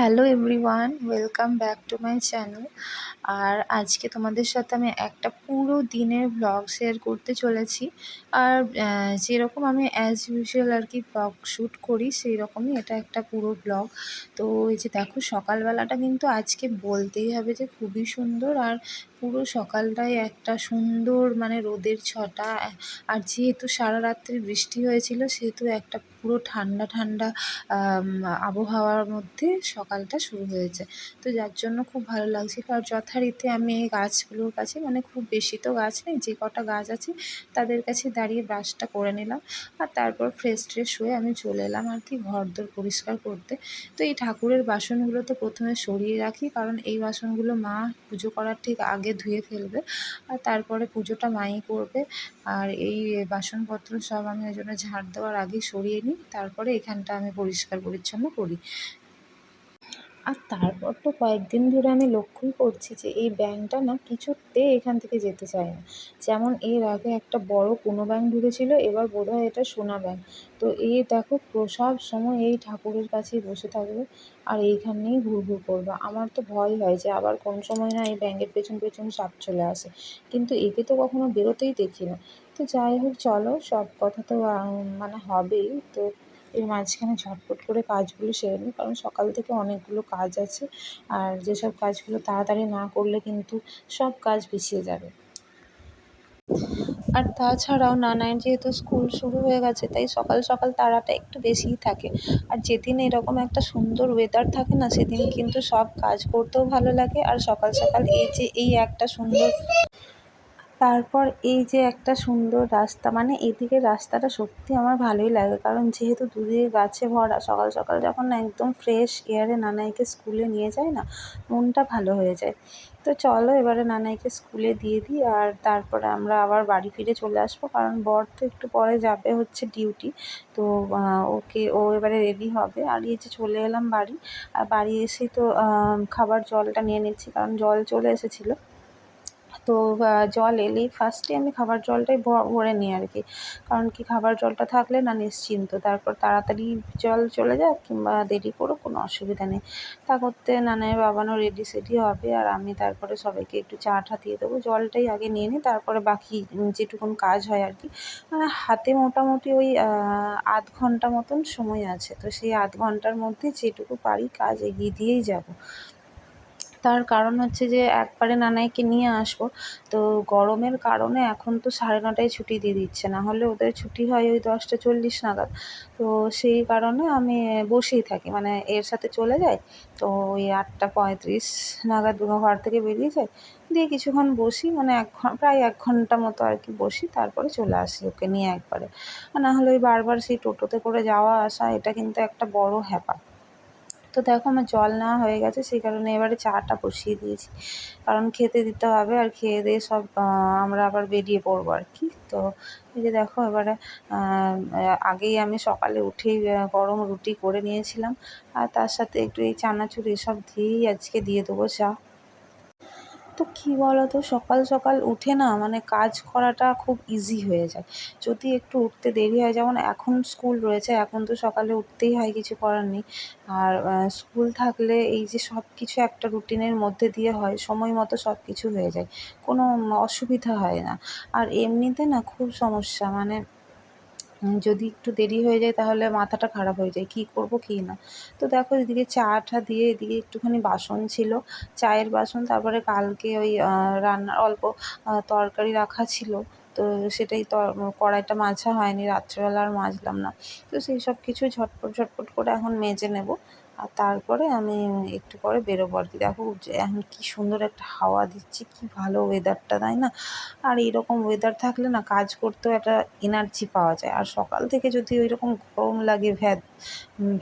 Hello everyone, welcome back to my channel. আর আজকে তোমাদের সাথে আমি একটা পুরো দিনের ব্লগ শেয়ার করতে চলেছি। আর যেরকম আমি অ্যাজ ইউজুয়াল আর কি ব্লগ শ্যুট করি, সেই রকমই এটা একটা পুরো ব্লগ। তো এই যে দেখো, সকালবেলাটা কিন্তু আজকে বলতেই হবে যে খুবই সুন্দর। আর পুরো সকালটাই একটা সুন্দর মানে রোদের ছটা। আর যেহেতু সারা রাত্রি বৃষ্টি হয়েছিল, সেহেতু একটা পুরো ঠান্ডা ঠান্ডা আবহাওয়ার মধ্যে সকালটা শুরু হয়েছে। তো যার জন্য খুব ভালো লাগছে। আর যথারীতি আমি এই গাছগুলোর কাছে, মানে খুব বেশি তো গাছ নেই, যে কটা গাছ আছে তাদের কাছে দাঁড়িয়ে ব্রাশটা করে নিলাম। আর তারপর ফ্রেশ ট্রেশ হয়ে আমি চলে এলাম আর কি ঘরদোর পরিষ্কার করতে। তো এই ঠাকুরের বাসনগুলো তো প্রথমে সরিয়ে রাখি, কারণ এই বাসনগুলো মা পুজো করার ঠিক আগে ধুয়ে ফেলবে, আর তারপরে পুজোটা মাই করবে। আর এই বাসনপত্র সব আমি ওই জন্য ঝাড় দেওয়ার আগেই সরিয়ে নিই, তারপরে এখানটা আমি পরিষ্কার পরিচ্ছন্ন করি। আর তারপর তো কয়েকদিন ধরে আমি লক্ষ্যই করছি যে এই ব্যাঙটা না কিছুতেই এখান থেকে যেতে চায় না। যেমন এর আগে একটা বড় কোনো ব্যাঙ ঢুকেছিল, এবার বোধহয় এটা সোনা ব্যাঙ। তো এই দেখো, সব সময় এই ঠাকুরের কাছেই বসে থাকবে আর এইখানেই ঘুরঘুর করবে। আমার তো ভয় হয় যে আবার কোন সময় না এই ব্যাঙের পেছন পেছন সাপ চলে আসে, কিন্তু একে তো কখনো বেরোতেই দেখি না। তো যাই হোক, চলো, সব কথা তো মানে হবেই। তো এর মাঝখানে ঝটপট করে কাজগুলো সেরে নিই, কারণ সকাল থেকে অনেকগুলো কাজ আছে। আর যেসব কাজগুলো তাড়াতাড়ি না করলে কিন্তু সব কাজ পিছিয়ে যাবে। আর তাছাড়াও নানায়ের যেহেতু স্কুল শুরু হয়ে গেছে, তাই সকাল সকাল তাড়াটা একটু বেশিই থাকে। আর যেদিন এরকম একটা সুন্দর ওয়েদার থাকে না, সেদিন কিন্তু সব কাজ করতেও ভালো লাগে। আর সকাল সকাল এই একটা সুন্দর, তারপর এই যে একটা সুন্দর রাস্তা, মানে এদিকের রাস্তাটা সত্যি আমার ভালোই লাগে, কারণ যেহেতু দুদিকে গাছে ভরা, সকাল সকাল যখন না একদম ফ্রেশ এয়ারে নানাইকে স্কুলে নিয়ে যায় না, মনটা ভালো হয়ে যায়। তো চলো এবারে নানাইকে স্কুলে দিয়ে দিই, আর তারপরে আমরা আবার বাড়ি ফিরে চলে আসবো, কারণ বর তো একটু পরে যাবে হচ্ছে ডিউটি। তো ও এবারে রেডি হবে। আর এই যে চলে এলাম বাড়ি। আর বাড়ি এসেই তো খাবার জলটা নিয়ে নিচ্ছি, কারণ জল চলে এসেছিলো। তো জল এলেই ফার্স্টে আমি খাবার জলটাই ভরে নিই আর কি। কারণ কি, খাবার জলটা থাকলে না নিশ্চিন্ত, তারপর তাড়াতাড়ি জল চলে যাক কিংবা দেরি করুক, কোনো অসুবিধা নেই। তা করতে নানাইয়ের বাবানও রেডি সেডি হবে, আর আমি তারপরে সবাইকে একটু চা টা দিয়ে দেবো। জলটাই আগে নিয়ে নিই, তারপরে বাকি যেটুকুন কাজ হয় আর কি। মানে হাতে মোটামুটি ওই আধ ঘন্টা মতন সময় আছে। তো সেই আধ ঘন্টার মধ্যে যেটুকু পারি কাজ এগিয়ে দিয়েই যাব। তার কারণ হচ্ছে যে একবারে নানাইকে নিয়ে আসবো। তো গরমের কারণে এখন তো 9:30টায় ছুটি দিয়ে দিচ্ছে, না হলে ওদের ছুটি হয় ওই 10টা 40 নাগাদ। তো সেই কারণে আমি বসেই থাকি, মানে এর সাথে চলে যাই। তো ওই 8টা 35 নাগাদ ঘর থেকে বেরিয়ে যাই, দিয়ে কিছুক্ষণ বসি, মানে প্রায় 1 ঘন্টা মতো আর কি বসি, তারপরে চলে আসি ওকে নিয়ে একবারে। না হলে ওই বারবার সেই টোটোতে করে যাওয়া আসা, এটা কিন্তু একটা বড় হ্যাপা। তো দেখো, আমার জল নেওয়া হয়ে গেছে, সেই কারণে এবারে চাটা বসিয়ে দিয়েছি, কারণ খেতে দিতে হবে। আর খেয়ে দিয়ে সব আমরা আবার বেরিয়ে পড়বো আর কি। তো এই যে দেখো, এবারে আগেই আমি সকালে উঠেই গরম রুটি করে নিয়েছিলাম, আর তার সাথে একটু এই চানাচুর এসব দিয়েই আজকে দিয়ে দেবো চা। তো কী বলো তো, সকাল সকাল উঠে না মানে কাজ করাটা খুব ইজি হয়ে যায়। যদি একটু উঠতে দেরি হয়, যেমন এখন স্কুল রয়েছে, এখন তো সকালে উঠতেই হয়, কিছু করার নেই। আর স্কুল থাকলে এই যে সব কিছু একটা রুটিনের মধ্যে দিয়ে হয়, সময় মতো সব কিছু হয়ে যায়, কোনো অসুবিধা হয় না। আর এমনিতে না খুব সমস্যা, মানে যদি একটু দেরি হয়ে যায় তাহলে মাথাটা খারাপ হয়ে যায়, কী করব কী না। তো দেখো, এদিকে চা টা দিয়ে এদিকে একটুখানি বাসন ছিল, চায়ের বাসন। তারপরে কালকে ওই রান্নার অল্প তরকারি রাখা ছিল, তো সেটাই কড়াইটা মাজা হয়নি, রাত্রেবেলা আর মাজলাম না। তো সেই সব কিছু ঝটপট ঝটপট করে এখন মেজে নেব, আর তারপরে আমি একটু পরে বেরোবো আর কি। দেখো যে এখন কী সুন্দর একটা হাওয়া দিচ্ছে, কী ভালো ওয়েদারটা, তাই না? আর এইরকম ওয়েদার থাকলে না কাজ করতেও একটা এনার্জি পাওয়া যায়। আর সকাল থেকে যদি ওইরকম গরম লাগে,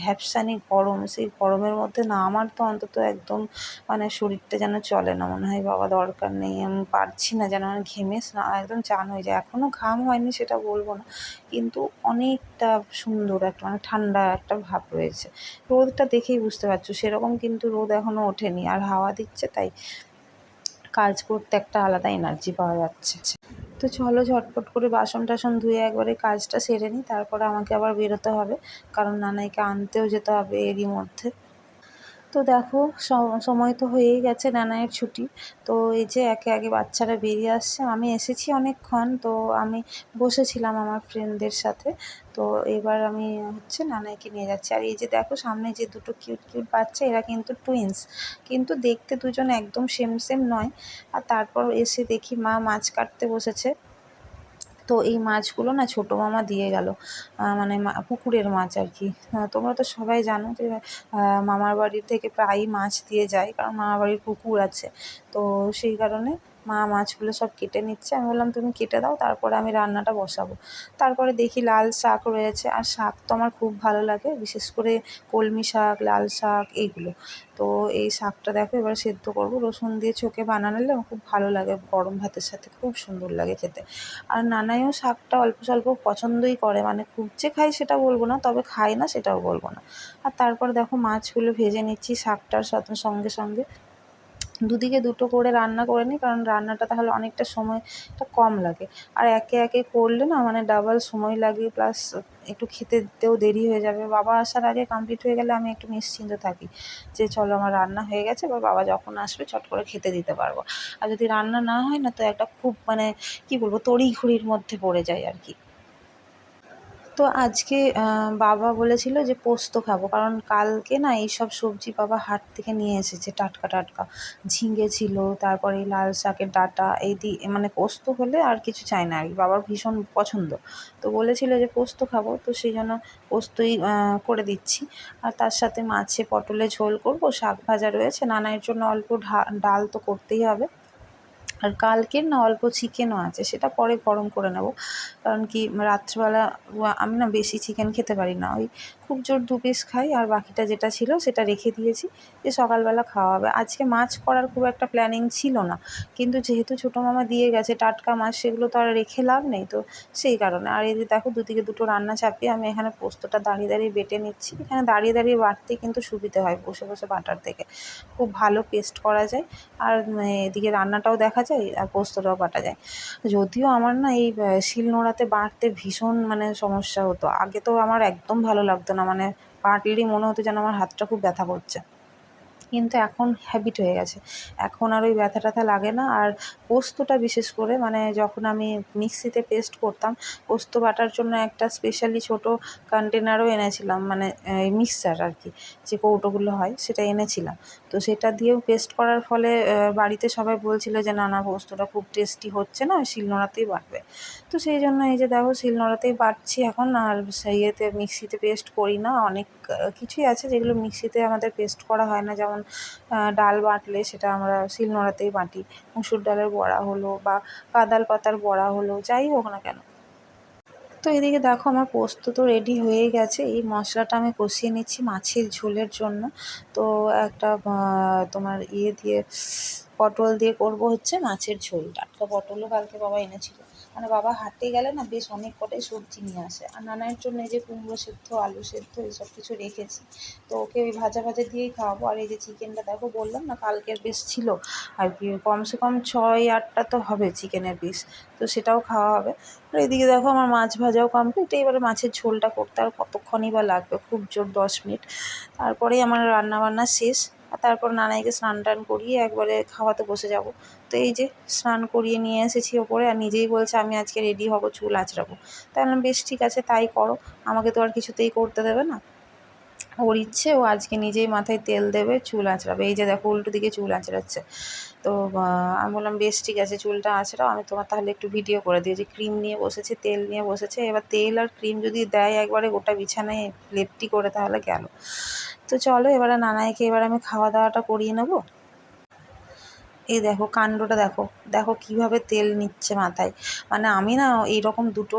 ভ্যাপসানি গরম, সেই গরমের মধ্যে না আমার তো অন্তত একদম মানে শরীরটা যেন চলে না, মনে হয় বাবা দরকার নেই, আমি পারছি না, যেন আমার ঘেমে একদম চান হয়ে যায়। এখনও ঘাম হয়নি সেটা বলবো না, কিন্তু অনেকটা সুন্দর একটা মানে ঠান্ডা একটা ভাব রয়েছে। রোদটা দেখেই বুঝতে পারছো, সেরকম কিন্তু রোদ এখনও ওঠেনি, আর হাওয়া দিচ্ছে, তাই কাজ করতে একটা আলাদা এনার্জি পাওয়া যাচ্ছে। তো চলো ঝটপট করে বাসন টাসন ধুয়ে একবারে কাজটা সেরে নিই, তারপরে আমাকে আবার বেরোতে হবে, কারণ নানাইকে আনতেও যেতে হবে এরই মধ্যে। তো তো দেখো সময় তো হয়েই গেছে নানায়ের ছুটি। তো এই যে একে একে বাচ্চারা বেরিয়ে আসছে, আমি এসেছি অনেকক্ষণ, তো আমি বসেছিলাম আমার ফ্রেন্ডদের সাথে। তো এবার আমি হচ্ছে নানাইকে নিয়ে যাচ্ছি। আর এই যে দেখো সামনে যে দুটো কিউট কিউট বাচ্চা, এরা কিন্তু টুইন্স, কিন্তু দেখতে দুজন একদম সেম সেম নয়। আর তারপর এসে দেখি মা মাছ কাটতে বসেছে। তো এই মাছগুলো না ছোটো মামা দিয়ে গেল, মানে পুকুরের মাছ আর কি। তোমরা তো সবাই জানো যে মামার বাড়ি থেকে প্রায়ই মাছ দিয়ে যায়, কারণ মামার বাড়ির পুকুর আছে। তো সেই কারণে মা মাছগুলো সব কেটে নিচ্ছে। আমি বললাম তুমি কেটে দাও, তারপরে আমি রান্নাটা বসাবো। তারপরে দেখি লাল শাক রয়েছে, আর শাক তো আমার খুব ভালো লাগে, বিশেষ করে কলমি শাক, লাল শাক এইগুলো। তো এই শাকটা দেখো এবার সেদ্ধ করবো, রসুন দিয়ে ছেঁকে বানালে আমার খুব ভালো লাগে, গরম ভাতের সাথে খুব সুন্দর লাগে খেতে। আর নানাইও শাকটা অল্প স্বল্প পছন্দই করে, মানে খুব যে খায় সেটা বলবো না, তবে খায় না সেটাও বলবো না। আর তারপর দেখো মাছগুলো ভেজে নিচ্ছি শাকটার সাথে সঙ্গে সঙ্গে। দুদিকে দুটো করে রান্না করে নিই, কারণ রান্নাটা তাহলে অনেকটা সময়টা কম লাগে। আর একে একে করলে না মানে ডাবল সময় লাগে, প্লাস একটু খেতে দিতেও দেরি হয়ে যাবে। বাবা আসার আগে কমপ্লিট হয়ে গেলে আমি একটু নিশ্চিন্ত থাকি যে চলো আমার রান্না হয়ে গেছে, এবার বাবা যখন আসবে চট করে খেতে দিতে পারবো। আর যদি রান্না না হয় না, তো একটা খুব মানে কী বলবো, তড়িঘড়ির মধ্যে পড়ে যায় আর কি। তো আজকে বাবা বলেছিল যে পোস্ত খাবো, কারণ কালকে না এইসব সবজি বাবা হাট থেকে নিয়ে এসেছে টাটকা টাটকা। ঝিঙে ছিল, তারপরে এই লাল শাকের ডাঁটা, এই মানে পোস্ত হলে আর কিছু চাই না আর কি, বাবার ভীষণ পছন্দ। তো বলেছিল যে পোস্ত খাবো, তো সেই জন্য পোস্তই করে দিচ্ছি। আর তার সাথে মাছে পটলে ঝোল করবো, শাক ভাজা রয়েছে, নানাইয়ের জন্য অল্প ডাল তো করতেই হবে। আর কালকের না অল্প চিকেনও আছে, সেটা পরে গরম করে নেব। কারণ কি রাত্রিবেলা আমি না বেশি চিকেন খেতে পারি না, ওই খুব জোর 2 পিস খাই, আর বাকিটা যেটা ছিল সেটা রেখে দিয়েছি যে সকালবেলা খাওয়া হবে। আজকে মাছ করার খুব একটা প্ল্যানিং ছিল না, কিন্তু যেহেতু ছোটো মামা দিয়ে গেছে টাটকা মাছ, সেগুলো তো আর রেখে লাভ নেই, তো সেই কারণে। আর এই যে দেখো দুদিকে দুটো রান্না চাপিয়ে আমি এখানে পোস্তটা দাঁড়িয়ে দাঁড়িয়ে বেটে নিচ্ছি। এখানে দাঁড়িয়ে দাঁড়িয়ে বাটতে কিন্তু সুবিধে হয় বসে বসে বাটার থেকে, খুব ভালো পেস্ট করা যায়। আর এদিকে রান্নাটাও দেখা যায় আর পোস্তটাও বাটা যায়। যদিও আমার না এই শিলনোড়াতে বাটতে ভীষণ মানে সমস্যা হতো। আগে তো আমার একদম ভালো লাগতো না, মানে বাটলেই মনে হতো যেন আমার হাতটা খুব ব্যথা করছে। কিন্তু এখন হ্যাবিট হয়ে গেছে, এখন আর ওই ব্যথা ট্যাথা লাগে না। আর পোস্তটা বিশেষ করে মানে যখন আমি মিক্সিতে পেস্ট করতাম, পোস্ত বাটার জন্য একটা স্পেশালি ছোটো কন্টেনারও এনেছিলাম, মানে মিক্সার আর কি, যে কৌটোগুলো হয় সেটা এনেছিলাম। তো সেটা দিয়েও পেস্ট করার ফলে বাড়িতে সবাই বলছিল যে না না পোস্তটা খুব টেস্টি হচ্ছে না, শিলনোড়াতেই বাটবে। তো সেই জন্য এই যে দেখো শিলনোড়াতেই বাটছি এখন, আর ইয়েতে মিক্সিতে পেস্ট করি না। অনেক কিছুই আছে যেগুলো মিক্সিতে আমাদের পেস্ট করা হয় না, যেমন ডাল বাটলে সেটা আমরা শিলনোড়াতেই বাটি। মুসুর ডালের বড়া হলো বা কাদাল পাতার বড়া হলো, যাই হোক না কেন। তো এদিকে দেখো আমার পোস্ত তো রেডি হয়ে গেছে, এই মশলাটা আমি কষিয়ে নিচ্ছি মাছের ঝোলের জন্য। তো একটা তোমার ইয়ে দিয়ে পটল দিয়ে করব হচ্ছে মাছের ঝোল। টাটকা পটলও কালকে বাবা এনেছিল, মানে বাবা হাটে গেলে না বেশ অনেক কটাই সবজি নিয়ে আসে। আর নানার জন্য এই যে কুমড়ো সেদ্ধ, আলু সেদ্ধ এইসব কিছু রেখেছি, তো ওকে ওই ভাজা ভাজা দিয়েই খাওয়াবো। আর এই যে চিকেনটা দেখো বললাম না কালকের বেশ ছিল আর কি, কমসে কম 6-8টা তো হবে চিকেনের পিস, তো সেটাও খাওয়া হবে। আর এদিকে দেখো আমার মাছ ভাজাও কমপ্লিট। এবারে মাছের ঝোলটা করতে আর কতক্ষণই বা লাগবে, খুব জোর 10 মিনিট, তারপরেই আমার রান্নাবান্না শেষ। আর তারপর নানাইকে স্নান টান করিয়ে একবারে খাওয়াতে বসে যাব। তো এই যে স্নান করিয়ে নিয়ে এসেছি ওপরে, আর নিজেই বলছে আমি আজকে রেডি হব, চুল আঁচড়াবো। তাই বললাম বেশ ঠিক আছে তাই করো, আমাকে তো আর কিছুতেই করতে দেবে না। ওর ইচ্ছে, ও আজকে নিজেই মাথায় তেল দেবে, চুল আঁচড়াবে। এই যে দেখো উল্টো দিকে চুল আঁচড়াচ্ছে। তো আমি বললাম বেশ ঠিক আছে চুলটা আঁচড়াও, আমি তোমার তাহলে একটু ভিডিও করে দিই। যে ক্রিম নিয়ে বসেছে, তেল নিয়ে বসেছে, এবার তেল আর ক্রিম যদি দেয় একবারে গোটা বিছানায় লেপটি করে, তাহলে গেল। তো চলো এবারে নানাইকে এবার আমি খাওয়া দাওয়াটা করিয়ে নেবো। এই দেখো কাণ্ডটা দেখো, দেখো কীভাবে তেল নিচ্ছে মাথায়। মানে আমি না এইরকম দুটো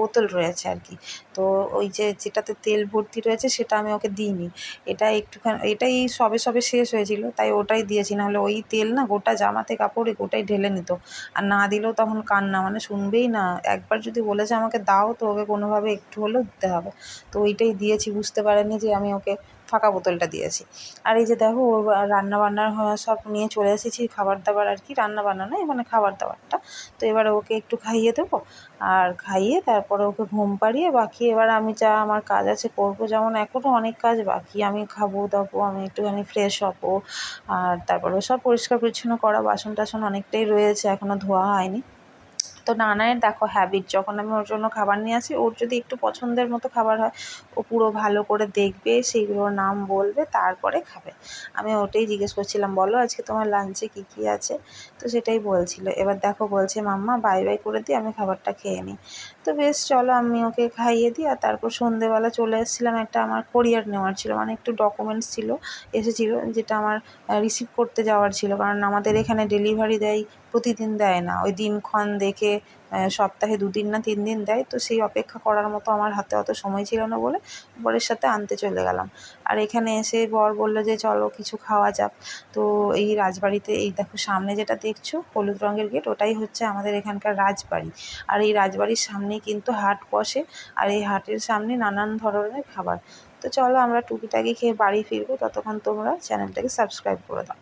বোতল রয়েছে আর কি, তো ওই যে যেটাতে তেল ভর্তি রয়েছে সেটা আমি ওকে দিইনি। এটা একটুখানি, এটাই সবে সবে শেষ হয়েছিল, তাই ওটাই দিয়েছি, নাহলে ওই তেল না গোটা জামাতে কাপড়ে গোটাই ঢেলে নিত। আর না দিলেও তখন কান্না, মানে শুনবেই না। একবার যদি বলেছে আমাকে দাও, তো ওকে কোনোভাবে একটু হলেও দিতে হবে। তো ওইটাই দিয়েছি, বুঝতে পারেনি যে আমি ওকে ফাঁকা বোতলটা দিয়েছি। আর এই যে দেখো ওর রান্নাবান্নার সব নিয়ে চলে এসেছি, খাবার দাবার আর কি, রান্নাবান্না নয় মানে খাবার দাবারটা। তো এবার ওকে একটু খাইয়ে দেবো, আর খাইয়ে তারপরে ওকে ঘুম পাড়িয়ে বাকি এবার আমি যা আমার কাজ আছে করবো। যেমন এখনও অনেক কাজ বাকি, আমি খাবো দাবো, আমি একটুখানি ফ্রেশ হবো, আর তারপরে সব পরিষ্কার পরিচ্ছন্ন করা, বাসন টাসন অনেকটাই রয়েছে এখনও ধোয়া হয়নি। তো নানায়ের দেখো হ্যাবিট, যখন আমি ওর জন্য খাবার নিয়ে আসি, ওর যদি একটু পছন্দের মতো খাবার হয় ও পুরো ভালো করে দেখবে, সেইগুলোর নাম বলবে, তারপরে খাবে। আমি ওটাই জিজ্ঞেস করছিলাম, বলো আজকে তোমার লাঞ্চে কী কী আছে? তো সেটাই বলছিল। এবার দেখো বলছে মাম্মা বাই বাই করে দিই, আমি খাবারটা খেয়ে নিই। তো বেশ চলো আমি ওকে খাইয়ে দিই। আর তারপর সন্ধেবেলা চলে এসেছিলাম, একটা আমার কোরিয়ার নেওয়ার ছিল, মানে একটু ডকুমেন্টস ছিল এসেছিলো, যেটা আমার রিসিভ করতে যাওয়ার ছিল। কারণ আমাদের এখানে ডেলিভারি দেয়, প্রতিদিন দেয় না, ওই দিনক্ষণ দেখে সপ্তাহে 2 দিন না 3 দিন দেয়। তো সেই অপেক্ষা করার মতো আমার হাতে অত সময় ছিল না বলে বরের সাথে আনতে চলে গেলাম। আর এখানে এসে বর বলল যে চলো কিছু খাওয়া যাক। তো এই রাজবাড়িতে এই দেখো সামনে যেটা দেখছো হলুদ রঙের গেট, ওটাই হচ্ছে আমাদের এখানকার রাজবাড়ি। আর এই রাজবাড়ির সামনেই কিন্তু হাট বসে, আর এই হাটের সামনে নানান ধরনের খাবার। তো চলো আমরা টুকিটাকি খেয়ে বাড়ি ফিরবো, ততক্ষণ তোমরা চ্যানেলটাকে সাবস্ক্রাইব করে দাও।